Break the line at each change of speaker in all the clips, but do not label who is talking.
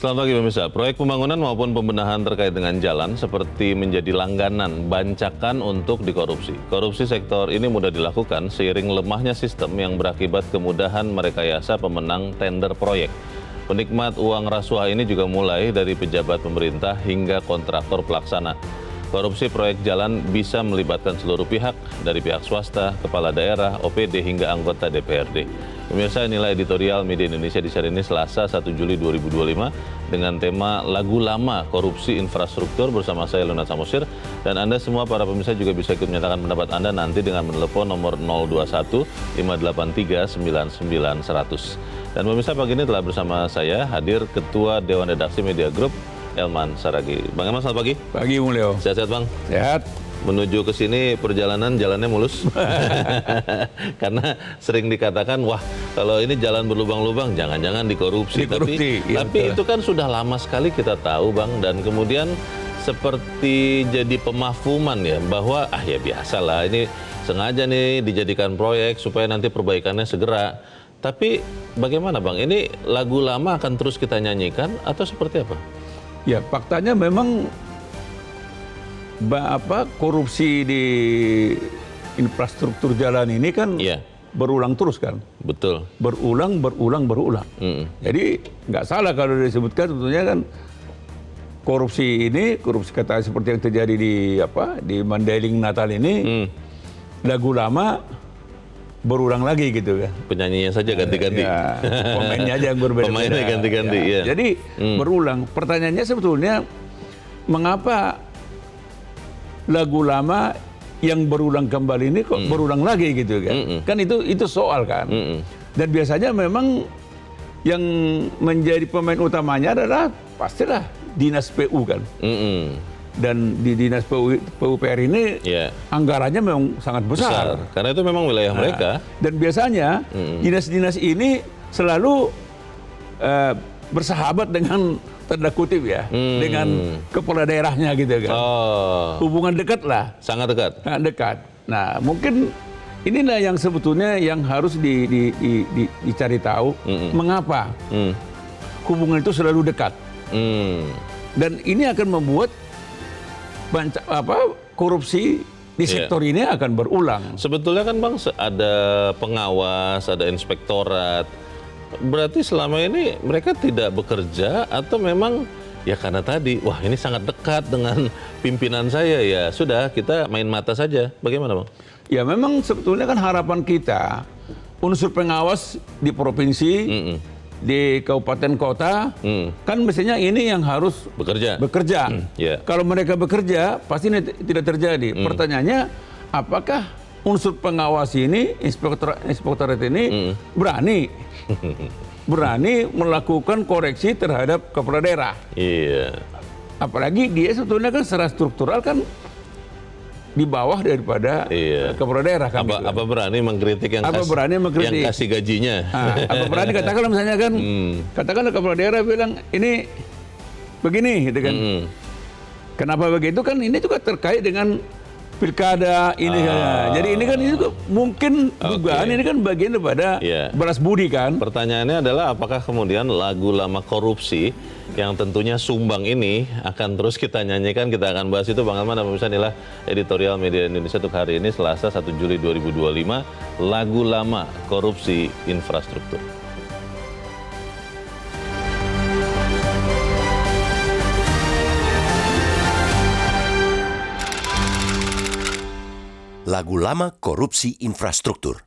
Selamat pagi pemirsa. Proyek pembangunan maupun pembenahan terkait dengan jalan seperti menjadi langganan bancakan untuk dikorupsi. Korupsi sektor ini mudah dilakukan seiring lemahnya sistem yang berakibat kemudahan merekayasa pemenang tender proyek. Penikmat uang rasuah ini juga mulai dari pejabat pemerintah hingga kontraktor pelaksana. Korupsi proyek jalan bisa melibatkan seluruh pihak, dari pihak swasta, kepala daerah, OPD hingga anggota DPRD. Pemirsa, inilah editorial Media Indonesia di hari ini Selasa 1 Juli 2025 dengan tema Lagu Lama Korupsi Infrastruktur bersama saya Leonard Samosir, dan Anda semua para pemirsa juga bisa ikut menyatakan pendapat Anda nanti dengan menelepon nomor 021 583 99 100. Dan pemirsa, pagi ini telah bersama saya hadir Ketua Dewan Redaksi Media Group Elman Saragih. Bang Elman, selamat pagi.
Pagi, Bung Leo.
Sehat-sehat, Bang?
Sehat.
Menuju ke sini jalannya mulus. Karena sering dikatakan, wah kalau ini jalan berlubang-lubang jangan-jangan dikorupsi. Tapi itu kan sudah lama sekali kita tahu, Bang, dan kemudian seperti jadi pemafhuman ya bahwa ya biasalah ini sengaja nih dijadikan proyek supaya nanti perbaikannya segera. Tapi bagaimana, Bang? Ini lagu lama akan terus kita nyanyikan atau seperti apa?
Ya, faktanya memang korupsi di infrastruktur jalan ini kan berulang terus kan.
Betul.
Berulang. Jadi nggak salah kalau disebutkan sebetulnya kan korupsi kata seperti yang terjadi di Mandailing Natal ini lagu lama berulang lagi gitu kan.
Penyanyinya saja ganti-ganti.
Ya, pemainnya aja yang berbeda.
Pemainnya ganti-ganti. Ya.
Jadi berulang. Pertanyaannya sebetulnya mengapa lagu lama yang berulang kembali ini kok berulang lagi gitu kan? Kan itu soal kan. Dan biasanya memang yang menjadi pemain utamanya adalah pastilah dinas PU kan. Dan di dinas PUPR ini anggarannya memang sangat besar.
Karena itu memang wilayah mereka.
Dan biasanya dinas-dinas ini selalu bersahabat dengan tanda kutip ya, dengan kepala daerahnya gitu kan. Hubungan dekat lah.
Sangat dekat.
Sangat dekat. Nah, mungkin inilah yang sebetulnya yang harus dicari tahu mengapa hubungan itu selalu dekat. Dan ini akan membuat korupsi di sektor ini akan berulang.
Sebetulnya kan, Bang, ada pengawas, ada inspektorat. Berarti selama ini mereka tidak bekerja atau memang ya karena tadi, wah ini sangat dekat dengan pimpinan saya, ya sudah kita main mata saja. Bagaimana, Bang?
Ya memang sebetulnya kan harapan kita unsur pengawas di provinsi, di kabupaten kota, kan mestinya ini yang harus bekerja. Kalau mereka bekerja pasti ini tidak terjadi. Pertanyaannya, apakah unsur pengawas ini, inspektorat ini berani melakukan koreksi terhadap kepala daerah? Iya. Apalagi dia sebetulnya kan secara struktural kan di bawah daripada kepala daerah kan.
Apa berani mengkritik yang kasih gajinya?
Apa berani katakanlah misalnya kan, katakanlah kepala daerah bilang ini begini gitu kan. Kenapa begitu kan, ini juga terkait dengan pilkada ini. Jadi ini kan mungkin dugaan ini kan bagian daripada balas budi kan.
Pertanyaannya adalah apakah kemudian lagu lama korupsi yang tentunya sumbang ini akan terus kita nyanyikan. Kita akan bahas itu, Bang Elman. Dan pemirsa, inilah editorial Media Indonesia untuk hari ini Selasa 1 Juli 2025, lagu lama korupsi infrastruktur.
Lagu lama korupsi infrastruktur.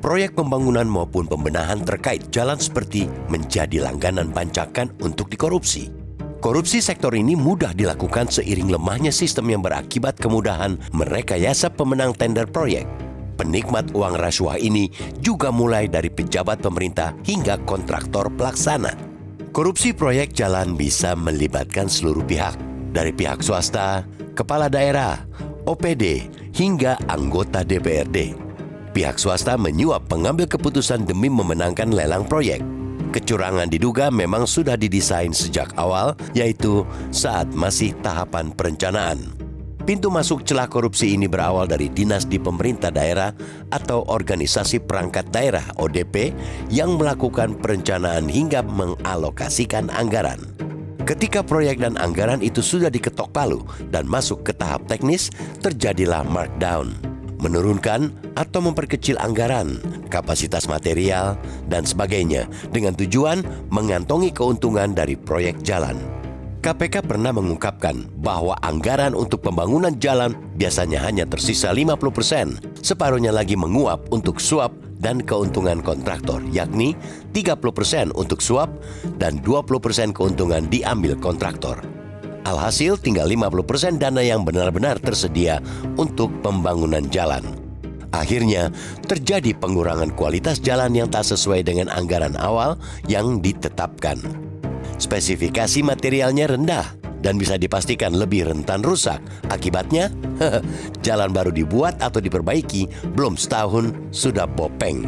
Proyek pembangunan maupun pembenahan terkait jalan seperti menjadi langganan bancakan untuk dikorupsi. Korupsi sektor ini mudah dilakukan seiring lemahnya sistem yang berakibat kemudahan merekayasa pemenang tender proyek. Penikmat uang rasuah ini juga mulai dari pejabat pemerintah hingga kontraktor pelaksana. Korupsi proyek jalan bisa melibatkan seluruh pihak, dari pihak swasta, kepala daerah, OPD, hingga anggota DPRD. Pihak swasta menyuap pengambil keputusan demi memenangkan lelang proyek. Kecurangan diduga memang sudah didesain sejak awal, yaitu saat masih tahapan perencanaan. Pintu masuk celah korupsi ini berawal dari dinas di pemerintah daerah atau organisasi perangkat daerah ODP yang melakukan perencanaan hingga mengalokasikan anggaran. Ketika proyek dan anggaran itu sudah diketok palu dan masuk ke tahap teknis, terjadilah markdown, menurunkan atau memperkecil anggaran, kapasitas material, dan sebagainya dengan tujuan mengantongi keuntungan dari proyek jalan. KPK pernah mengungkapkan bahwa anggaran untuk pembangunan jalan biasanya hanya tersisa 50%, separuhnya lagi menguap untuk suap dan keuntungan kontraktor, yakni 30% untuk suap dan 20% keuntungan diambil kontraktor. Alhasil tinggal 50% dana yang benar-benar tersedia untuk pembangunan jalan. Akhirnya terjadi pengurangan kualitas jalan yang tak sesuai dengan anggaran awal yang ditetapkan. Spesifikasi materialnya rendah dan bisa dipastikan lebih rentan rusak. Akibatnya, jalan baru dibuat atau diperbaiki belum setahun sudah bopeng.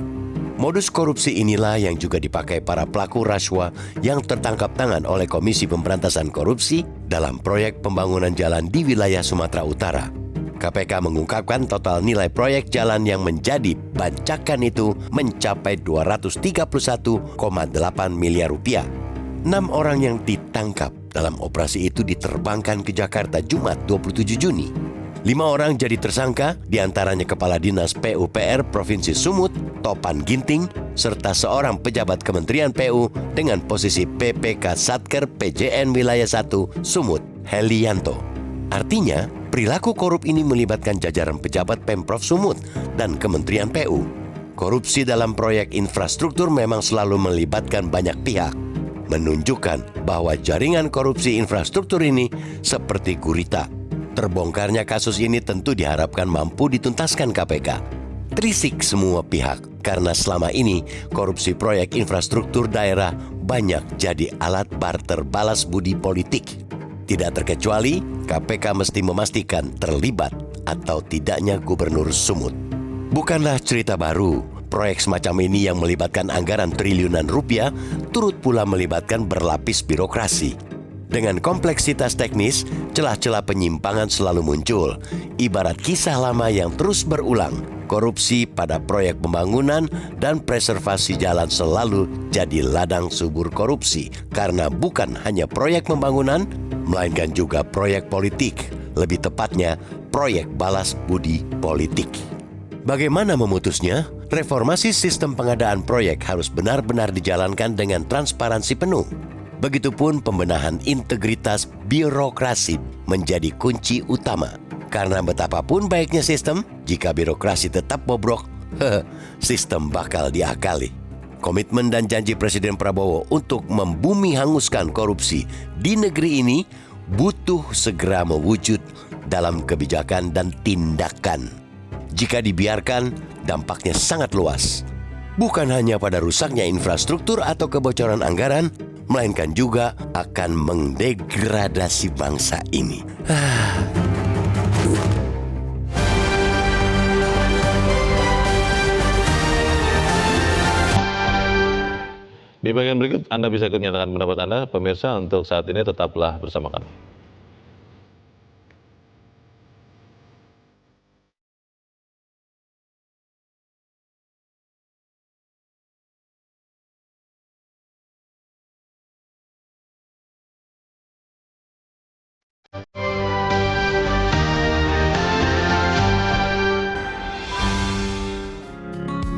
Modus korupsi inilah yang juga dipakai para pelaku rasuah yang tertangkap tangan oleh Komisi Pemberantasan Korupsi dalam proyek pembangunan jalan di wilayah Sumatera Utara. KPK mengungkapkan total nilai proyek jalan yang menjadi bancakan itu mencapai 231,8 miliar rupiah. 6 orang yang ditangkap dalam operasi itu diterbangkan ke Jakarta Jumat 27 Juni. 5 orang jadi tersangka, diantaranya Kepala Dinas PUPR Provinsi Sumut, Topan Ginting, serta seorang pejabat Kementerian PU dengan posisi PPK Satker PJN Wilayah 1 Sumut, Helianto. Artinya, perilaku korup ini melibatkan jajaran pejabat Pemprov Sumut dan Kementerian PU. Korupsi dalam proyek infrastruktur memang selalu melibatkan banyak pihak, menunjukkan bahwa jaringan korupsi infrastruktur ini seperti gurita. Terbongkarnya kasus ini tentu diharapkan mampu dituntaskan KPK. Terisik semua pihak karena selama ini korupsi proyek infrastruktur daerah banyak jadi alat barter balas budi politik. Tidak terkecuali KPK mesti memastikan terlibat atau tidaknya Gubernur Sumut. Bukanlah cerita baru. Proyek semacam ini yang melibatkan anggaran triliunan rupiah turut pula melibatkan berlapis birokrasi. Dengan kompleksitas teknis, celah-celah penyimpangan selalu muncul. Ibarat kisah lama yang terus berulang, korupsi pada proyek pembangunan dan preservasi jalan selalu jadi ladang subur korupsi. Karena bukan hanya proyek pembangunan, melainkan juga proyek politik. Lebih tepatnya, proyek balas budi politik. Bagaimana memutusnya? Reformasi sistem pengadaan proyek harus benar-benar dijalankan dengan transparansi penuh. Begitupun pembenahan integritas birokrasi menjadi kunci utama. Karena betapapun baiknya sistem, jika birokrasi tetap bobrok, sistem bakal diakali. Komitmen dan janji Presiden Prabowo untuk membumi hanguskan korupsi di negeri ini butuh segera mewujud dalam kebijakan dan tindakan. Jika dibiarkan, dampaknya sangat luas. Bukan hanya pada rusaknya infrastruktur atau kebocoran anggaran, melainkan juga akan mendegradasi bangsa ini.
Di bagian berikut Anda bisa ikut menyatakan pendapat Anda. Pemirsa, untuk saat ini tetaplah bersama kami.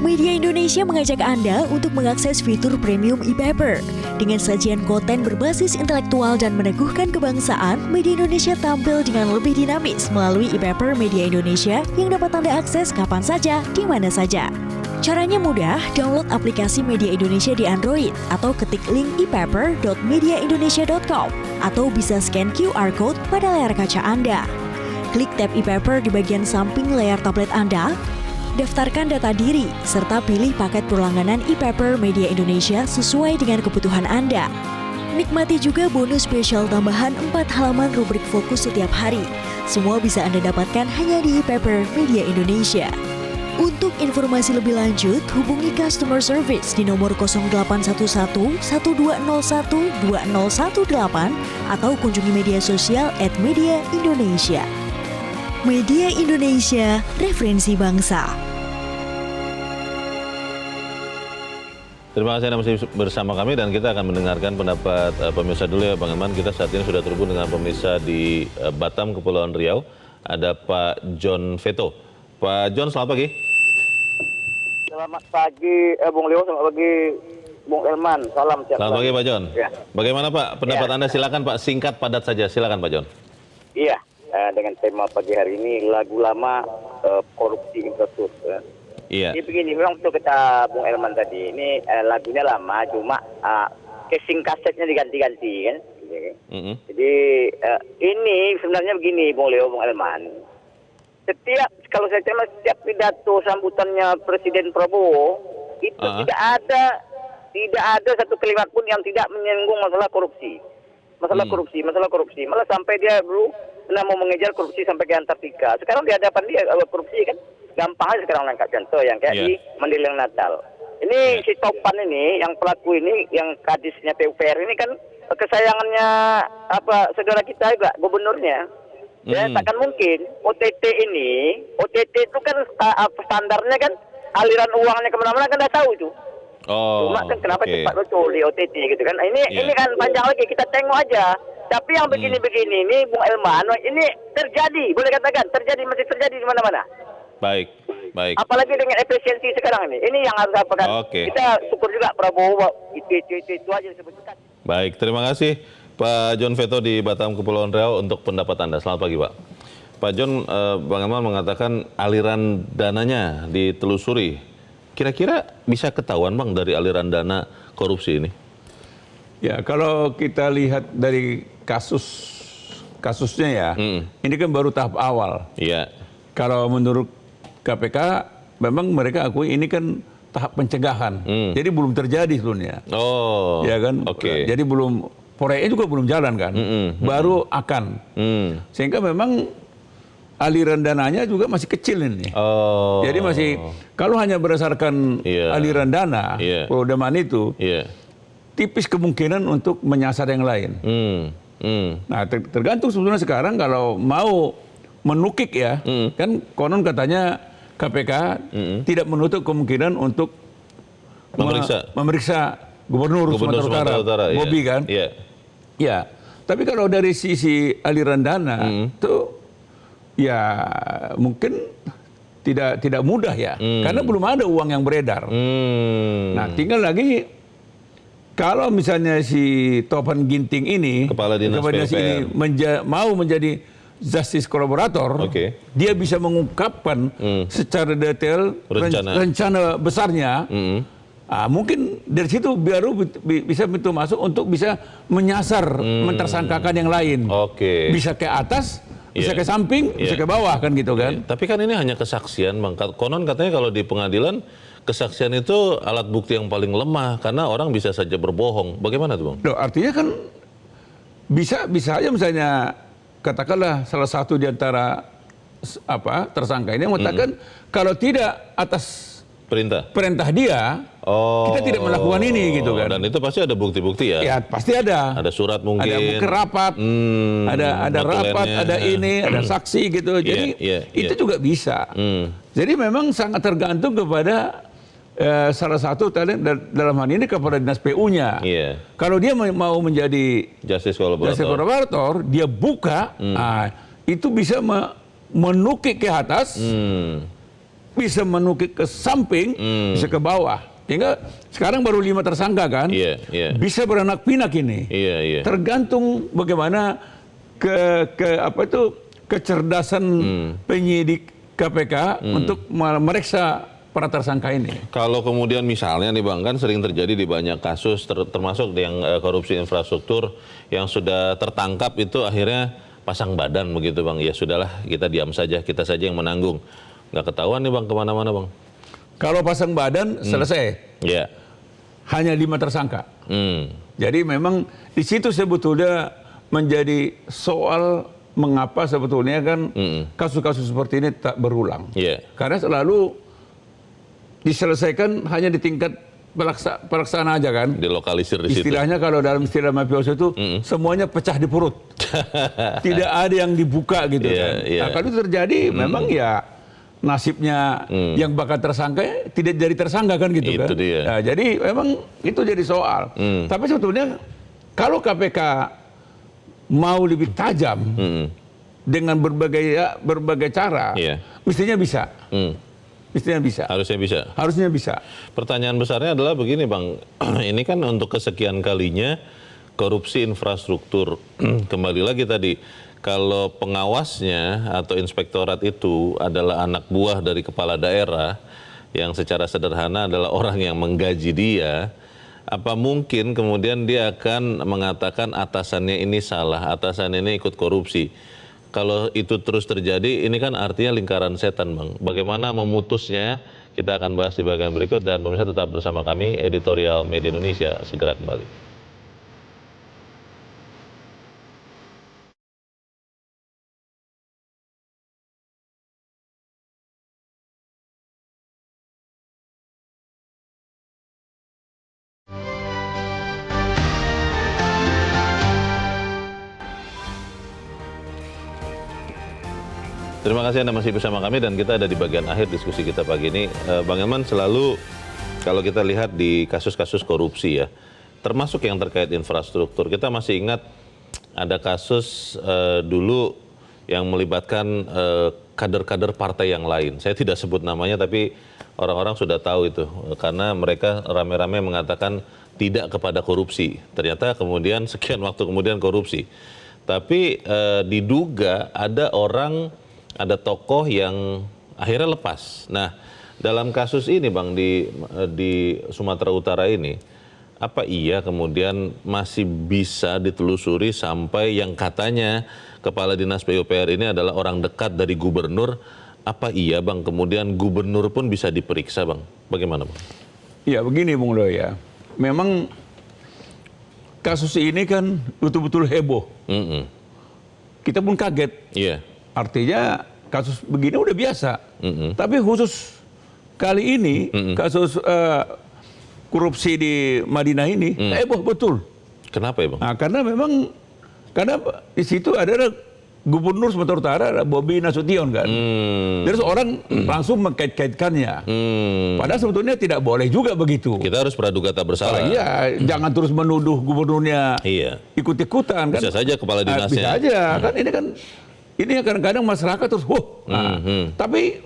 Media Indonesia mengajak Anda untuk mengakses fitur premium e-paper. Dengan sajian konten berbasis intelektual dan meneguhkan kebangsaan, Media Indonesia tampil dengan lebih dinamis melalui e-paper Media Indonesia yang dapat Anda akses kapan saja, di mana saja. Caranya mudah, download aplikasi Media Indonesia di Android atau ketik link e-paper.mediaindonesia.com atau bisa scan QR code pada layar kaca Anda. Klik tab e-paper di bagian samping layar tablet Anda. Daftarkan data diri, serta pilih paket berlangganan e-paper Media Indonesia sesuai dengan kebutuhan Anda. Nikmati juga bonus spesial tambahan 4 halaman rubrik fokus setiap hari. Semua bisa Anda dapatkan hanya di e-paper Media Indonesia. Untuk informasi lebih lanjut, hubungi customer service di nomor 0811 1201 2018 atau kunjungi media sosial @media-indonesia. Media Indonesia, referensi bangsa.
Terima kasih Anda masih bersama kami dan kita akan mendengarkan pendapat pemirsa dulu ya Bang Elman. Kita saat ini sudah terhubung dengan pemirsa di Batam, Kepulauan Riau. Ada Pak John Veto. Pak John, selamat pagi.
Selamat pagi, Bung Leo. Selamat pagi, Bung Elman. Salam sehat.
Selamat pagi Pak John.
Ya.
Bagaimana Pak pendapat Anda? Silakan Pak, singkat padat saja. Silakan Pak John.
Iya, dengan tema pagi hari ini lagu lama korupsi infrastruktur.
Iya.
Jadi begini, memang betul kata Bung Elman tadi. Ini lagunya lama, cuma casing kasetnya diganti-ganti kan. Jadi ini sebenarnya begini, Bung Leo, Bung Elman. Kalau saya terima setiap pidato sambutannya Presiden Prabowo itu tidak ada satu kalimat pun yang tidak menyinggung masalah korupsi. Masalah korupsi. Malah sampai dia dulu pernah mau mengejar korupsi sampai ke Antartika. Sekarang di hadapan dia korupsi kan gampang aja sekarang nangkap contoh yang kayak di Mendiang Natal. Ini si Topan ini yang pelaku ini yang kadisnya PUPR ini kan kesayangannya saudara kita juga gubernurnya. Ya, takkan mungkin OTT itu kan standarnya kan aliran uangnya kemana-mana kan udah tahu itu. Cuma kan kenapa cepat betul di OTT gitu kan. Ini kan panjang lagi, kita tengok aja. Tapi yang begini-begini ini Bung Elman, ini terjadi, boleh katakan masih terjadi di mana-mana.
Baik.
Apalagi dengan efisiensi sekarang ini. Ini yang harus kita syukur juga Prabowo itu aja disebutkan.
Baik, terima kasih Pak John Veto di Batam, Kepulauan Riau untuk pendapat Anda. Selamat pagi Pak. Pak John, Bang Elman mengatakan aliran dananya ditelusuri. Kira-kira bisa ketahuan Bang dari aliran dana korupsi ini?
Ya, kalau kita lihat dari kasusnya ya, ini kan baru tahap awal.
Iya.
Kalau menurut KPK, memang mereka akui ini kan tahap pencegahan. Jadi belum terjadi sebelumnya.
Oh,
ya kan?
Oke.
Jadi proyeknya juga belum jalan kan, baru akan. Sehingga memang aliran dananya juga masih kecil ini. Jadi masih, kalau hanya berdasarkan aliran dana, Poldaman itu, tipis kemungkinan untuk menyasar yang lain. Nah, tergantung sebetulnya sekarang kalau mau menukik ya, kan konon katanya KPK tidak menutup kemungkinan untuk memeriksa Gubernur Sumatera Utara, Bobi kan? Ya, tapi kalau dari sisi aliran dana itu ya mungkin tidak mudah ya, karena belum ada uang yang beredar. Nah, tinggal lagi kalau misalnya si Topan Ginting ini,
Kepala Dinas PUPR,
mau menjadi justice kolaborator, dia bisa mengungkapkan secara detail rencana besarnya. Mungkin dari situ baru bisa pintu masuk untuk bisa menyasar, mentersangkakan yang lain. Bisa ke atas, bisa ke samping, bisa ke bawah kan gitu kan.
Tapi kan ini hanya kesaksian Bang. Konon katanya kalau di pengadilan kesaksian itu alat bukti yang paling lemah karena orang bisa saja berbohong. Bagaimana tuh Bang?
Loh, artinya kan bisa aja misalnya katakanlah salah satu di antara tersangka ini mengatakan kalau tidak atas perintah dia, kita tidak melakukan ini gitu kan.
Dan itu pasti ada bukti-bukti ya?
Ya pasti ada.
Ada surat mungkin.
Ada bukti rapat, ada rapat, ada ini, ada saksi gitu. Jadi itu juga bisa. Jadi memang sangat tergantung kepada salah satu talent dalam hal ini kepada dinas PU-nya. Kalau dia mau menjadi
justice kolaborator,
dia buka, itu bisa menukik ke atas, bisa menukik ke samping, bisa ke bawah. Hingga sekarang baru 5 tersangka kan, bisa beranak pinak ini. Tergantung bagaimana kecerdasan penyidik KPK untuk memeriksa para tersangka ini.
Kalau kemudian misalnya nih Bang, kan sering terjadi di banyak kasus, termasuk yang korupsi infrastruktur yang sudah tertangkap itu akhirnya pasang badan begitu Bang. Ya sudahlah, kita diam saja, kita saja yang menanggung. Nggak ketahuan nih Bang kemana-mana Bang.
Kalau pasang badan selesai. Hanya 5 tersangka. Jadi memang di situ sebetulnya menjadi soal mengapa sebetulnya kan kasus-kasus seperti ini tak berulang. Karena selalu diselesaikan hanya di tingkat pelaksana aja kan.
Dilokalisir di situ.
Istilahnya kalau dalam istilah mafioso itu semuanya pecah di perut. Tidak ada yang dibuka gitu kan. Nah, kalau itu terjadi memang ya nasibnya yang bakal tersangka tidak jadi tersangka kan gitu
itu
kan.
Dia.
Nah, jadi memang itu jadi soal. Tapi sebetulnya kalau KPK mau lebih tajam dengan berbagai cara, mestinya bisa. Mestinya bisa.
Harusnya bisa.
Harusnya bisa.
Pertanyaan besarnya adalah begini Bang, ini kan untuk kesekian kalinya korupsi infrastruktur. Kembali lagi tadi, kalau pengawasnya atau inspektorat itu adalah anak buah dari kepala daerah, yang secara sederhana adalah orang yang menggaji dia, apa mungkin kemudian dia akan mengatakan atasannya ini salah, atasannya ini ikut korupsi? Kalau itu terus terjadi, ini kan artinya lingkaran setan, Bang. Bagaimana memutusnya, kita akan bahas di bagian berikut, dan pemirsa tetap bersama kami, Editorial Media Indonesia, segera kembali. Terima kasih Anda masih bersama kami dan kita ada di bagian akhir diskusi kita pagi ini. Bang Elman, selalu kalau kita lihat di kasus-kasus korupsi ya, termasuk yang terkait infrastruktur, kita masih ingat ada kasus dulu yang melibatkan kader-kader partai yang lain. Saya tidak sebut namanya tapi orang-orang sudah tahu itu karena mereka rame-rame mengatakan tidak kepada korupsi. Ternyata kemudian sekian waktu kemudian korupsi. Tapi diduga ada tokoh yang akhirnya lepas. Nah, dalam kasus ini Bang di Sumatera Utara ini, apa iya kemudian masih bisa ditelusuri sampai yang katanya Kepala Dinas PUPR ini adalah orang dekat dari gubernur? Apa iya Bang kemudian gubernur pun bisa diperiksa Bang? Bagaimana Bang?
Ya begini Bung Loy ya, memang kasus ini kan betul-betul heboh. Kita pun kaget.
Iya.
Artinya kasus begini udah biasa. Tapi khusus kali ini kasus korupsi di Madinah ini heboh betul.
Kenapa ya Bang?
Nah, karena di situ ada Gubernur Sumatera Utara Bobi Nasution kan. Jadi seorang langsung mengkait-kaitkannya. Padahal sebetulnya tidak boleh juga begitu.
Kita harus praduga tak bersalah.
Iya, jangan terus menuduh gubernurnya ikut-ikutan kan.
Bisa saja kepala dinasnya.
Bisa aja kan ini kadang-kadang masyarakat terus tapi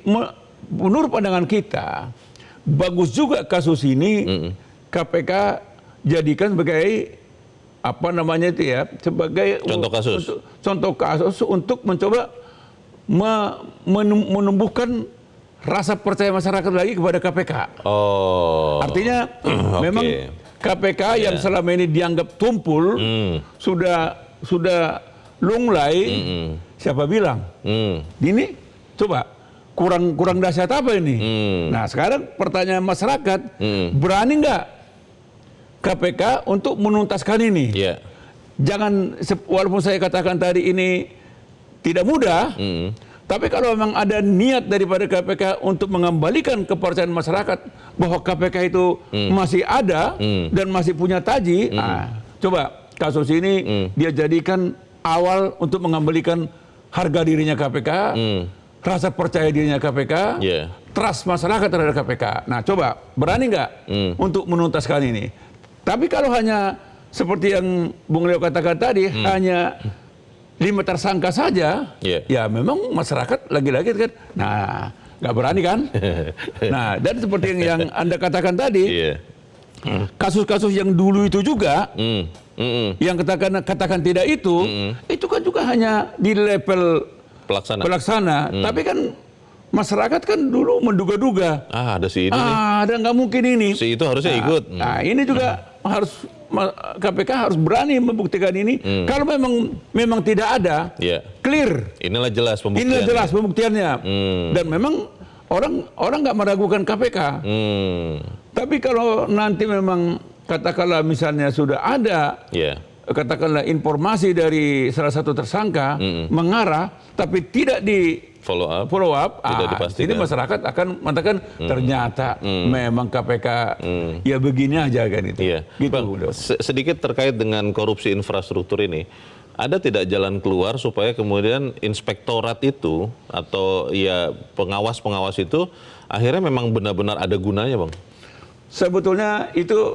menurut pandangan kita bagus juga kasus ini KPK jadikan sebagai sebagai contoh kasus untuk mencoba menumbuhkan rasa percaya masyarakat lagi kepada KPK. Artinya memang KPK yang selama ini dianggap tumpul sudah lunglai. Siapa bilang? Ini coba kurang dahsyat apa ini? Nah sekarang pertanyaan masyarakat, berani nggak KPK untuk menuntaskan ini? Jangan, walaupun saya katakan tadi ini tidak mudah, tapi kalau memang ada niat daripada KPK untuk mengembalikan kepercayaan masyarakat bahwa KPK itu masih ada dan masih punya taji, coba kasus ini dia jadikan awal untuk mengembalikan harga dirinya KPK, rasa percaya dirinya KPK, trust masyarakat terhadap KPK. Nah coba, berani nggak untuk menuntaskan ini? Tapi kalau hanya seperti yang Bung Leo katakan tadi, hanya 5 tersangka saja, ya memang masyarakat lagi-lagi kan, nah nggak berani kan? Nah dan seperti yang Anda katakan tadi, kasus-kasus yang dulu itu juga, yang katakan tidak itu kan juga hanya di level pelaksana. Tapi kan masyarakat kan dulu menduga-duga.
Ada si ini nih.
Ada nggak mungkin ini.
Si itu harusnya ikut.
Nah ini juga harus KPK harus berani membuktikan ini. Kalau memang tidak ada, clear.
Inilah jelas pembuktiannya.
Inilah jelas pembuktiannya. Dan memang orang nggak meragukan KPK. Tapi kalau nanti memang katakanlah misalnya sudah ada, katakanlah informasi dari salah satu tersangka mengarah, tapi tidak
follow up. Sudah dipastikan.
Ini masyarakat akan mengatakan ternyata memang KPK ya begini aja kan itu.
Iya.
Gitu.
Bang, sedikit terkait dengan korupsi infrastruktur ini. Ada tidak jalan keluar supaya kemudian inspektorat itu atau ya pengawas-pengawas itu akhirnya memang benar-benar ada gunanya, Bang?
Sebetulnya itu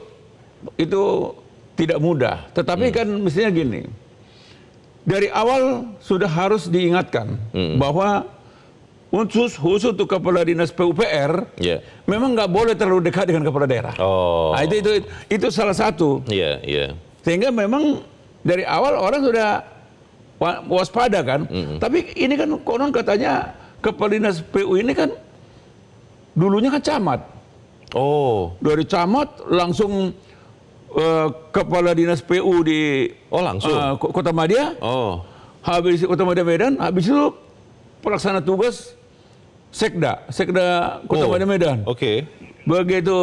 tidak mudah. Tetapi kan mestinya gini. Dari awal sudah harus diingatkan bahwa khusus untuk kepala dinas PUPR memang nggak boleh terlalu dekat dengan kepala daerah. Nah, itu salah satu. Sehingga memang dari awal orang sudah waspada kan. Tapi ini kan konon katanya kepala dinas PU ini kan dulunya kan camat. Dari camat langsung kepala dinas PU di
langsung
Kota Madia. Habis Kota Madia Medan, habis itu pelaksana tugas Sekda Kota Madia Medan. Begitu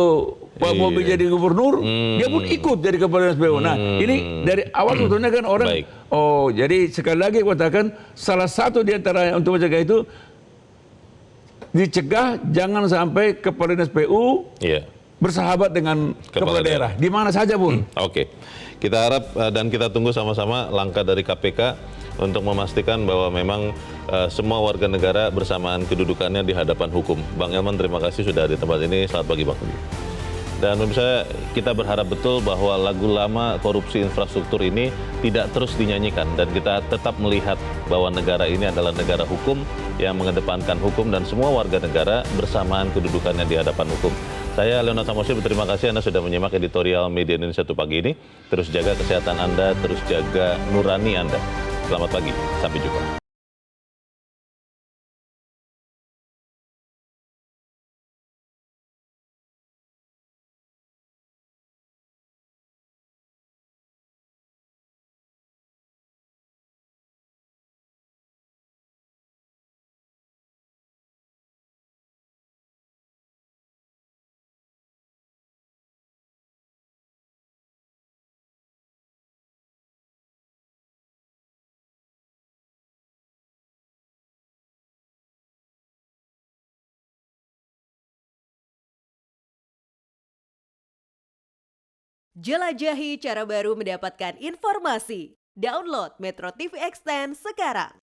Pak Bobi jadi gubernur, dia pun ikut jadi kepala dinas PU. Nah, ini dari awal sebetulnya kan orang, jadi sekali lagi katakan salah satu di antara untuk mencegah itu dicegah jangan sampai kepala dinas PU bersahabat dengan kepala daerah di mana saja pun.
Kita harap dan kita tunggu sama-sama langkah dari KPK untuk memastikan bahwa memang semua warga negara bersamaan kedudukannya di hadapan hukum. Bang Elman, terima kasih sudah di tempat ini. Selamat pagi, Bang. Dan pemirsa, kita berharap betul bahwa lagu lama korupsi infrastruktur ini tidak terus dinyanyikan dan kita tetap melihat bahwa negara ini adalah negara hukum yang mengedepankan hukum dan semua warga negara bersamaan kedudukannya di hadapan hukum. Saya Leonard Samosir, berterima kasih Anda sudah menyimak editorial Media Indonesia pagi ini. Terus jaga kesehatan Anda, terus jaga nurani Anda. Selamat pagi, sampai jumpa.
Jelajahi cara baru mendapatkan informasi. Download Metro TV Extend sekarang.